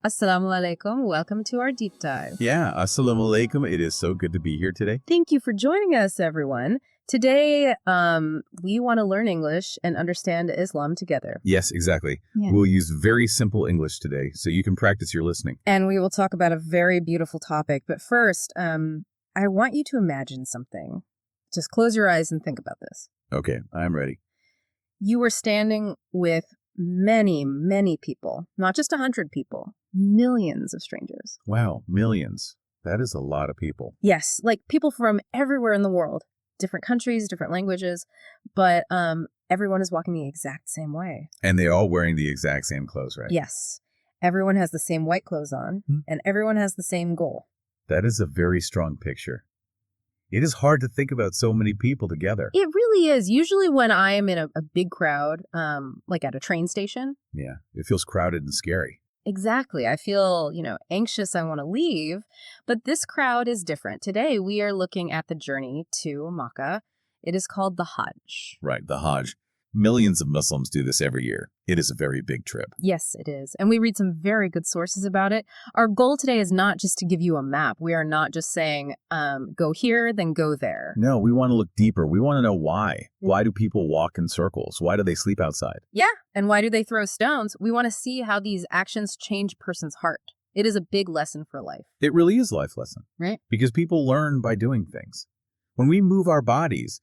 Assalamu alaikum. Welcome to our deep dive. Yeah, assalamu alaikum. It is so good to be here today. Thank you for joining us, everyone. Today, we want to learn English and understand Islam together. Yes, exactly. Yeah. We'll use very simple English today so you can practice your listening. And we will talk about a very beautiful topic. But first, I want you to imagine something. Just close your eyes and think about this. Okay, I'm ready. You were standing with many, many people, not just 100 people, millions of strangers. Wow, millions. That is a lot of people. Yes, like people from everywhere in the world, different countries, different languages, but everyone is walking the exact same way. And they're all wearing the exact same clothes, right? Yes. Everyone has the same white clothes on, and everyone has the same goal. That is a very strong picture. It is hard to think about so many people together. It really is. Usually when I am in a big crowd, like at a train station. Yeah, it feels crowded and scary. Exactly. I feel, anxious. I want to leave. But this crowd is different. Today, we are looking at the journey to Makkah. It is called the Hajj. Right, the Hajj. Millions of Muslims do this every year. It is a very big trip. Yes, it is. And we read some very good sources about it. Our goal today is not just to give you a map. We are not just saying, go here, then go there. No, we want to look deeper. We want to know why. Why do people walk in circles? Why do they sleep outside? Yeah. And why do they throw stones? We want to see how these actions change a person's heart. It is a big lesson for life. It really is a life lesson. Right. Because people learn by doing things. When we move our bodies,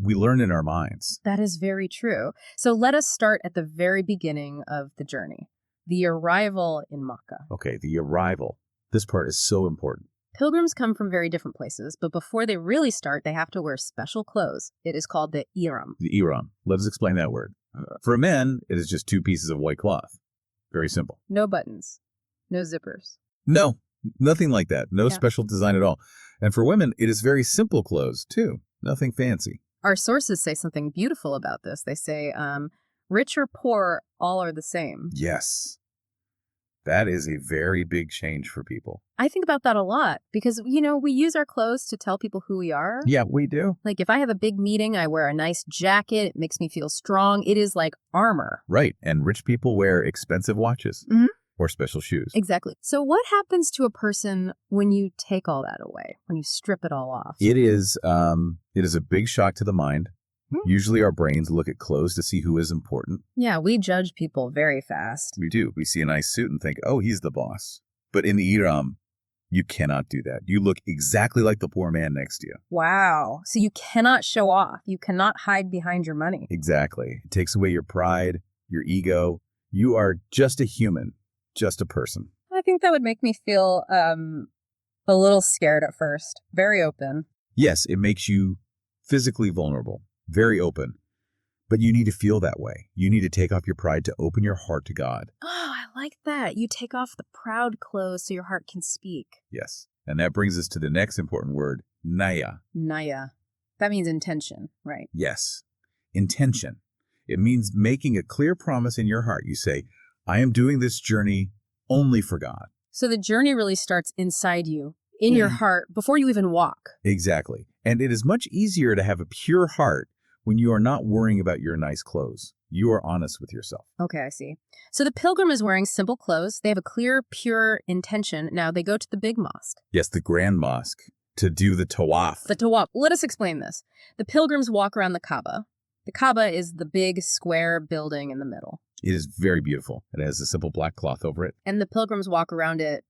we learn in our minds. That is very true. So let us start at the very beginning of the journey, the arrival in Makkah. Okay, the arrival. This part is so important. Pilgrims come from very different places, but before they really start, they have to wear special clothes. It is called the ihram. The ihram. Let us explain that word. For men, it is just two pieces of white cloth. Very simple. No buttons, no zippers. No, nothing like that. No special design at all. And for women, it is very simple clothes, too. Nothing fancy. Our sources say something beautiful about this. They say, rich or poor, all are the same. Yes. That is a very big change for people. I think about that a lot because, we use our clothes to tell people who we are. Yeah, we do. Like if I have a big meeting, I wear a nice jacket. It makes me feel strong. It is like armor. Right. And rich people wear expensive watches. Mm-hmm. Or special shoes. Exactly. So what happens to a person when you take all that away, when you strip it all off? It is a big shock to the mind. Usually our brains look at clothes to see who is important. Yeah, we judge people very fast. We do. We see a nice suit and think, oh, he's the boss. But in the ihram, you cannot do that. You look exactly like the poor man next to you. Wow. So you cannot show off. You cannot hide behind your money. Exactly. It takes away your pride, your ego. You are just a human. Just a person. I think that would make me feel a little scared at first. Very open. Yes, it makes you physically vulnerable, very open. But you need to feel that way. You need to take off your pride to open your heart to God. Oh, I like that. You take off the proud clothes so your heart can speak. Yes. And that brings us to the next important word, naya. Naya. That means intention, right? Yes. Intention. It means making a clear promise in your heart. You say, I am doing this journey only for God. So the journey really starts inside you, in your heart, before you even walk. Exactly. And it is much easier to have a pure heart when you are not worrying about your nice clothes. You are honest with yourself. Okay, I see. So the pilgrim is wearing simple clothes. They have a clear, pure intention. Now they go to the big mosque. Yes, the grand mosque to do the tawaf. The tawaf. Let us explain this. The pilgrims walk around the Kaaba. The Kaaba is the big square building in the middle. It is very beautiful. It has a simple black cloth over it. And the pilgrims walk around it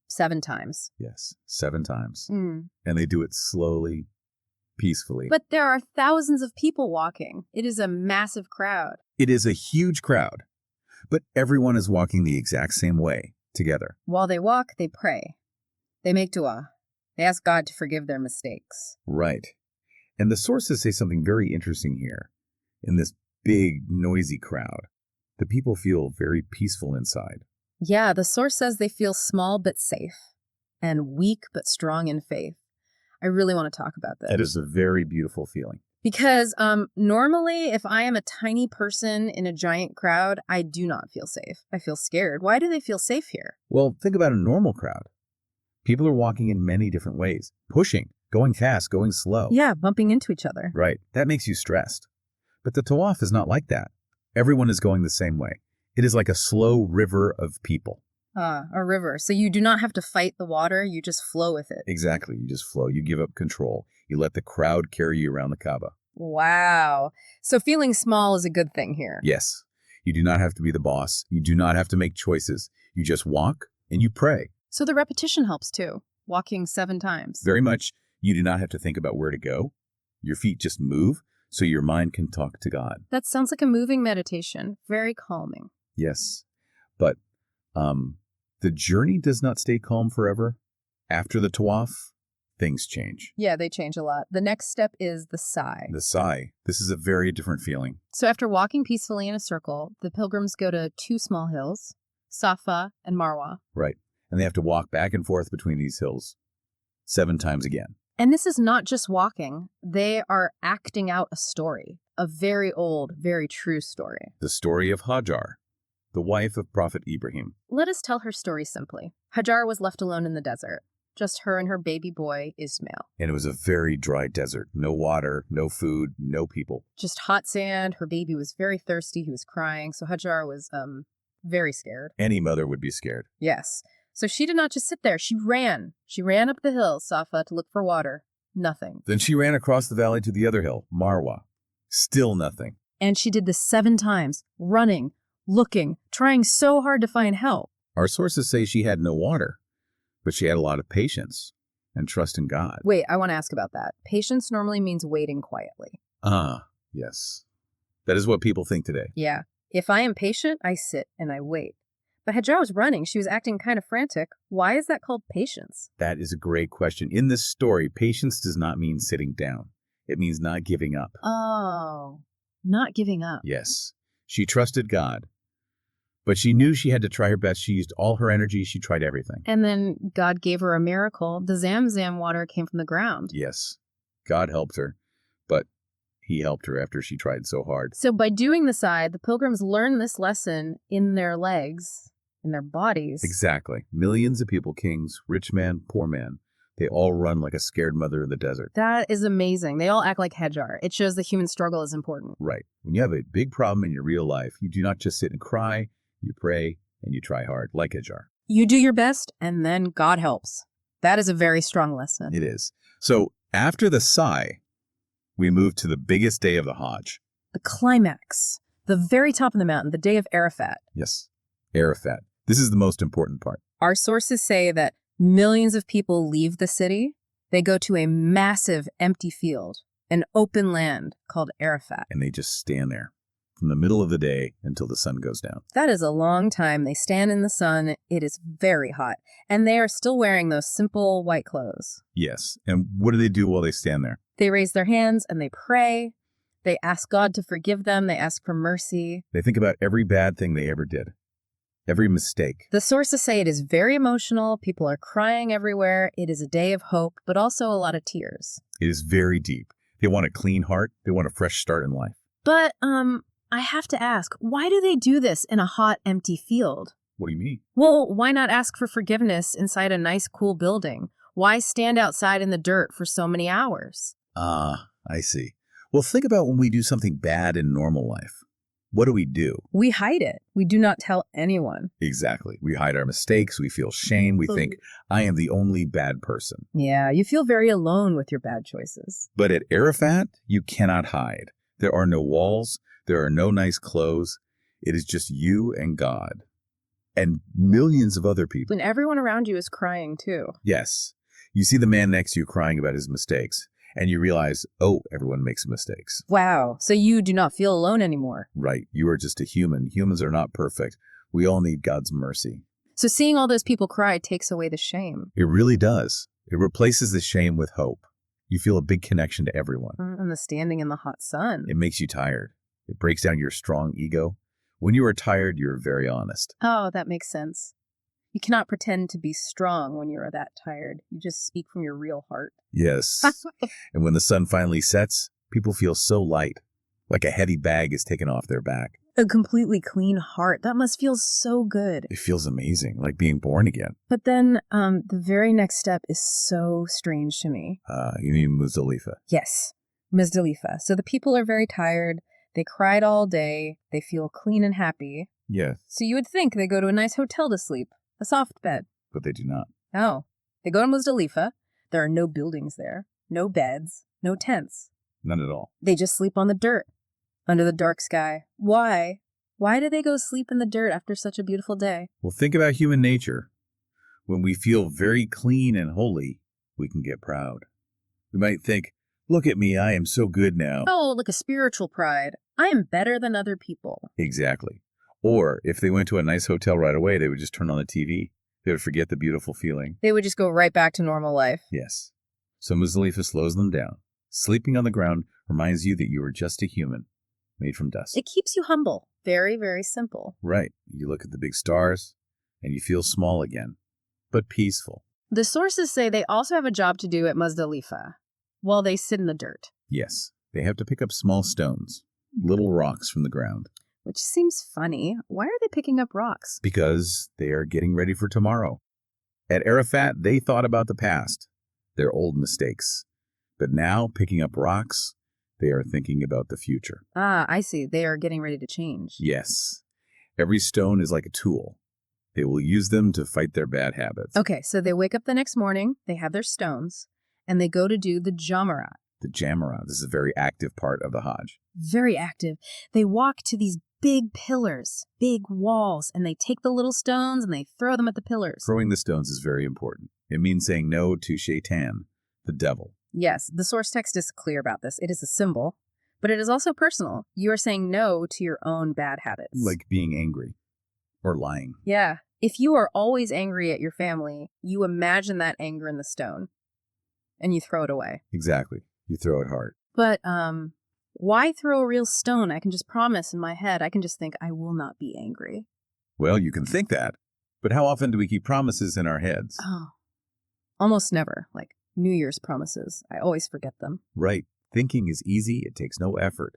7 times. Yes, 7 times. And they do it slowly, peacefully. But there are thousands of people walking. It is a massive crowd. It is a huge crowd. But everyone is walking the exact same way, together. While they walk, they pray. They make dua. They ask God to forgive their mistakes. Right. And the sources say something very interesting here. In this big, noisy crowd, the people feel very peaceful inside. Yeah, the source says they feel small but safe and weak but strong in faith. I really want to talk about this. That is a very beautiful feeling. Because normally, if I am a tiny person in a giant crowd, I do not feel safe. I feel scared. Why do they feel safe here? Well, think about a normal crowd. People are walking in many different ways. Pushing, going fast, going slow. Yeah, bumping into each other. Right. That makes you stressed. But the Tawaf is not like that. Everyone is going the same way. It is like a slow river of people. A river. So you do not have to fight the water, you just flow with it. Exactly. You just flow. You give up control. You let the crowd carry you around the Kaaba. Wow. So feeling small is a good thing here. Yes. You do not have to be the boss. You do not have to make choices. You just walk and you pray. So the repetition helps too. Walking 7 times. Very much. You do not have to think about where to go. Your feet just move so your mind can talk to God. That sounds like a moving meditation. Very calming. Yes. But the journey does not stay calm forever. After the Tawaf, things change. Yeah, they change a lot. The next step is the Sa'i. The Sa'i. This is a very different feeling. So after walking peacefully in a circle, the pilgrims go to 2 small hills, Safa and Marwa. Right. And they have to walk back and forth between these hills 7 times again. And this is not just walking. They are acting out a story, a very old, very true story. The story of Hajar, the wife of Prophet Ibrahim. Let us tell her story simply. Hajar was left alone in the desert. Just her and her baby boy, Ismail. And it was a very dry desert. No water, no food, no people. Just hot sand. Her baby was very thirsty. He was crying. So Hajar was very scared. Any mother would be scared. Yes. So she did not just sit there. She ran. She ran up the hill, Safa, to look for water. Nothing. Then she ran across the valley to the other hill, Marwa. Still nothing. And she did this 7 times, running, looking, trying so hard to find help. Our sources say she had no water, but she had a lot of patience and trust in God. Wait, I want to ask about that. Patience normally means waiting quietly. Ah, yes. That is what people think today. Yeah. If I am patient, I sit and I wait. But Hajar was running. She was acting kind of frantic. Why is that called patience? That is a great question. In this story, patience does not mean sitting down. It means not giving up. Oh, not giving up. Yes. She trusted God, but she knew she had to try her best. She used all her energy. She tried everything. And then God gave her a miracle. The Zamzam water came from the ground. Yes. God helped her, but he helped her after she tried so hard. So by doing the Sa'i, the pilgrims learn this lesson in their legs, in their bodies. Exactly. Millions of people, kings, rich man, poor man, they all run like a scared mother in the desert. That is amazing. They all act like Hajar. It shows the human struggle is important. Right. When you have a big problem in your real life, you do not just sit and cry, you pray, and you try hard, like Hajar. You do your best, and then God helps. That is a very strong lesson. It is. So after the Sa'i, we move to the biggest day of the Hajj. The climax, the very top of the mountain, the day of Arafat. Yes, Arafat. This is the most important part. Our sources say that millions of people leave the city. They go to a massive empty field, an open land called Arafat. And they just stand there from the middle of the day until the sun goes down. That is a long time. They stand in the sun. It is very hot. And they are still wearing those simple white clothes. Yes. And what do they do while they stand there? They raise their hands and they pray. They ask God to forgive them. They ask for mercy. They think about every bad thing they ever did, every mistake. The sources say it is very emotional. People are crying everywhere. It is a day of hope, but also a lot of tears. It is very deep. They want a clean heart. They want a fresh start in life. But, I have to ask, why do they do this in a hot, empty field? What do you mean? Well, why not ask for forgiveness inside a nice, cool building? Why stand outside in the dirt for so many hours? Ah, I see. Well, think about when we do something bad in normal life. What do? We hide it. We do not tell anyone. Exactly. We hide our mistakes. We feel shame. We think, I am the only bad person. Yeah, you feel very alone with your bad choices. But at Arafat, you cannot hide. There are no walls. There are no nice clothes. It is just you and God. And millions of other people. And everyone around you is crying too. Yes. You see the man next to you crying about his mistakes. And you realize, oh, everyone makes mistakes. Wow. So you do not feel alone anymore. Right. You are just a human. Humans are not perfect. We all need God's mercy. So seeing all those people cry takes away the shame. It really does. It replaces the shame with hope. You feel a big connection to everyone. And the standing in the hot sun. It makes you tired. It breaks down your strong ego. When you are tired, you're very honest. Oh, that makes sense. You cannot pretend to be strong when you are that tired. You just speak from your real heart. Yes. And when the sun finally sets, people feel so light, like a heavy bag is taken off their back. A completely clean heart. That must feel so good. It feels amazing, like being born again. But then the very next step is so strange to me. You mean Muzdalifa? Yes, Muzdalifa. So the people are very tired. They cried all day. They feel clean and happy. Yes, So you would think they go to a nice hotel to sleep, a soft bed. but they do not. No. They go to Muzdalifa. There are no buildings there, no beds, no tents. None at all. They just sleep on the dirt, under the dark sky. Why? Why do they go sleep in the dirt after such a beautiful day? Well, think about human nature. When we feel very clean and holy, we can get proud. We might think, look at me, I am so good now. Oh, like a spiritual pride. I am better than other people. Exactly. Or if they went to a nice hotel right away, they would just turn on the TV. They would forget the beautiful feeling. They would just go right back to normal life. Yes. So Muzdalifa slows them down. Sleeping on the ground reminds you that you are just a human, made from dust. It keeps you humble. Very, very simple. Right. You look at the big stars, and you feel small again, but peaceful. The sources say they also have a job to do at Muzdalifa while they sit in the dirt, Yes. They have to pick up small stones, little rocks from the ground, which seems funny. Why are they picking up rocks? because they are getting ready for tomorrow. At Arafat, they thought about the past, their old mistakes. But now, picking up rocks, they are thinking about the future. Ah, I see. They are getting ready to change. Yes. Every stone is like a tool. They will use them to fight their bad habits. Okay, so they wake up the next morning, they have their stones, and they go to do the Jamarat. The Jamarat, this is a very active part of the Hajj. Very active. They walk to these big pillars, big walls, and they take the little stones and they throw them at the pillars. Throwing the stones is very important. It means saying no to shaitan, the devil. Yes, the source text is clear about this. It is a symbol, but it is also personal. You are saying no to your own bad habits. Like being angry or lying. Yeah. If you are always angry at your family, you imagine that anger in the stone and you throw it away. Exactly. You throw it hard. But why throw a real stone? I can just promise in my head, I can just think I will not be angry. Well, you can think that, but how often do we keep promises in our heads? Oh, almost never. Like New Year's promises. I always forget them. Right. Thinking is easy. It takes no effort.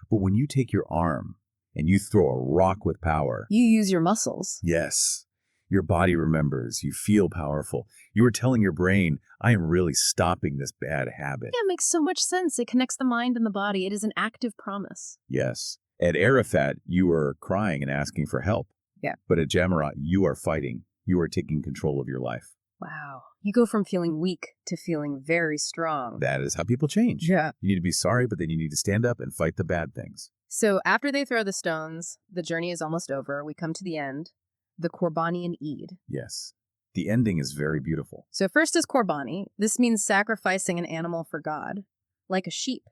But when you take your arm and you throw a rock with power, You use your muscles. yes, your body remembers. You feel powerful. You are telling your brain, I am really stopping this bad habit. Yeah, it makes so much sense. It connects the mind and the body. It is an active promise. Yes. At Arafat, you are crying and asking for help. Yeah. But at Jamarat, you are fighting. You are taking control of your life. Wow. You go from feeling weak to feeling very strong. That is how people change. Yeah. You need to be sorry, but then you need to stand up and fight the bad things. So after they throw the stones, the journey is almost over. We come to the end, the Qurbani and Eid. Yes. The ending is very beautiful. So first is Qurbani. This means sacrificing an animal for God, like a sheep.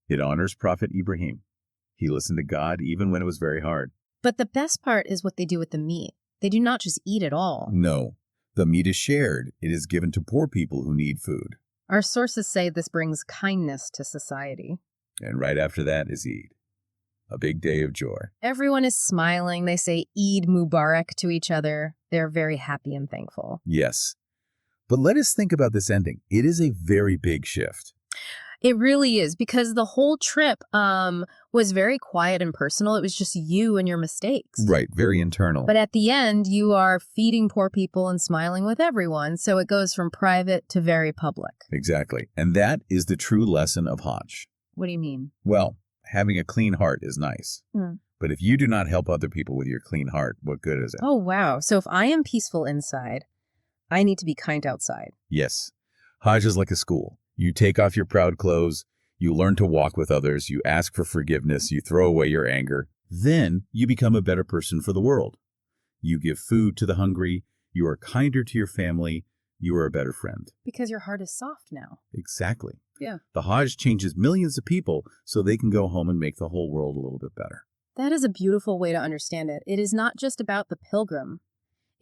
It honors Prophet Ibrahim. He listened to God even when it was very hard. But the best part is what they do with the meat. They do not just eat it all. No. The meat is shared. It is given to poor people who need food. Our sources say this brings kindness to society. And right after that is Eid. A big day of joy. Everyone is smiling. They say Eid Mubarak to each other. They're very happy and thankful. Yes. But let us think about this ending. It is a very big shift. It really is, because the whole trip was very quiet and personal. It was just you and your mistakes. Right, very internal. But at the end, you are feeding poor people and smiling with everyone. So it goes from private to very public. Exactly. And that is the true lesson of Hajj. What do you mean? Well, having a clean heart is nice. But if you do not help other people with your clean heart, what good is it? Oh, wow. So if I am peaceful inside, I need to be kind outside. Yes. Hajj is like a school. You take off your proud clothes, you learn to walk with others, you ask for forgiveness, you throw away your anger. Then you become a better person for the world. You give food to the hungry, you are kinder to your family, you are a better friend. Because your heart is soft now. Exactly. Yeah. The Hajj changes millions of people so they can go home and make the whole world a little bit better. That is a beautiful way to understand it. It is not just about the pilgrim.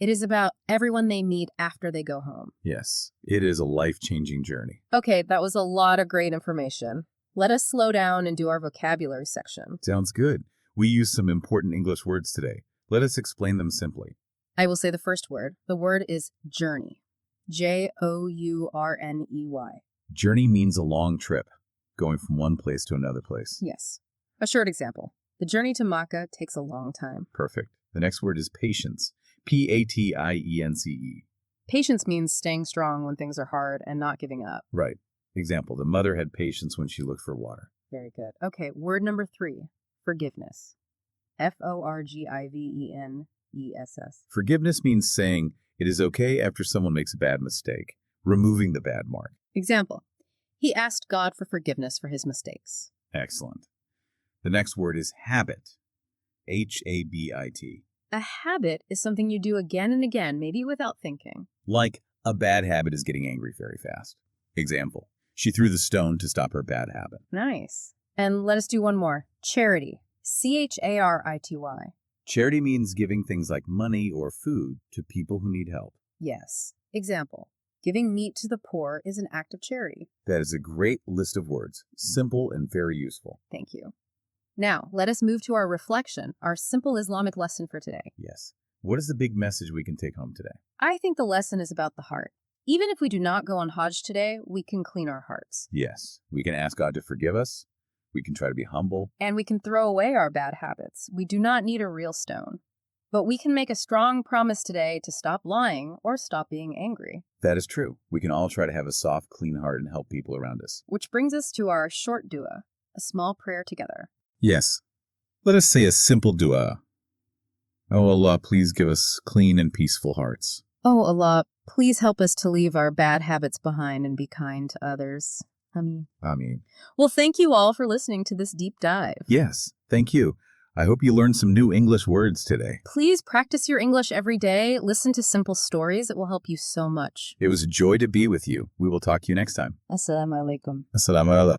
It is about everyone they meet after they go home. Yes, it is a life-changing journey. Okay, that was a lot of great information. Let us slow down and do our vocabulary section. Sounds good. We use some important English words today. Let us explain them simply. I will say the first word. The word is journey. Journey. Journey means a long trip, going from one place to another place. Yes. A short example. The journey to Makkah takes a long time. Perfect. The next word is patience. Patience. Patience means staying strong when things are hard and not giving up. Right. Example, the mother had patience when she looked for water. Very good. Okay, word number 3. Forgiveness. Forgiveness. Forgiveness means saying it is okay after someone makes a bad mistake, removing the bad mark. Example. He asked God for forgiveness for his mistakes. Excellent. The next word is habit. Habit. A habit is something you do again and again, maybe without thinking. Like a bad habit is getting angry very fast. Example. She threw the stone to stop her bad habit. Nice. And let us do one more. Charity. Charity. Charity means giving things like money or food to people who need help. Yes. Example. Giving meat to the poor is an act of charity. That is a great list of words, simple and very useful. Thank you. Now, let us move to our reflection, our simple Islamic lesson for today. Yes. What is the big message we can take home today? I think the lesson is about the heart. Even if we do not go on Hajj today, we can clean our hearts. Yes. We can ask God to forgive us. We can try to be humble. And we can throw away our bad habits. We do not need a real stone. But we can make a strong promise today to stop lying or stop being angry. That is true. We can all try to have a soft, clean heart and help people around us. Which brings us to our short dua, a small prayer together. Yes. Let us say a simple dua. Oh Allah, please give us clean and peaceful hearts. Oh Allah, please help us to leave our bad habits behind and be kind to others. Ameen. Ameen. Well, thank you all for listening to this deep dive. Yes, thank you. I hope you learned some new English words today. Please practice your English every day. Listen to simple stories. It will help you so much. It was a joy to be with you. We will talk to you next time. Assalamu alaikum. Assalamu alaikum.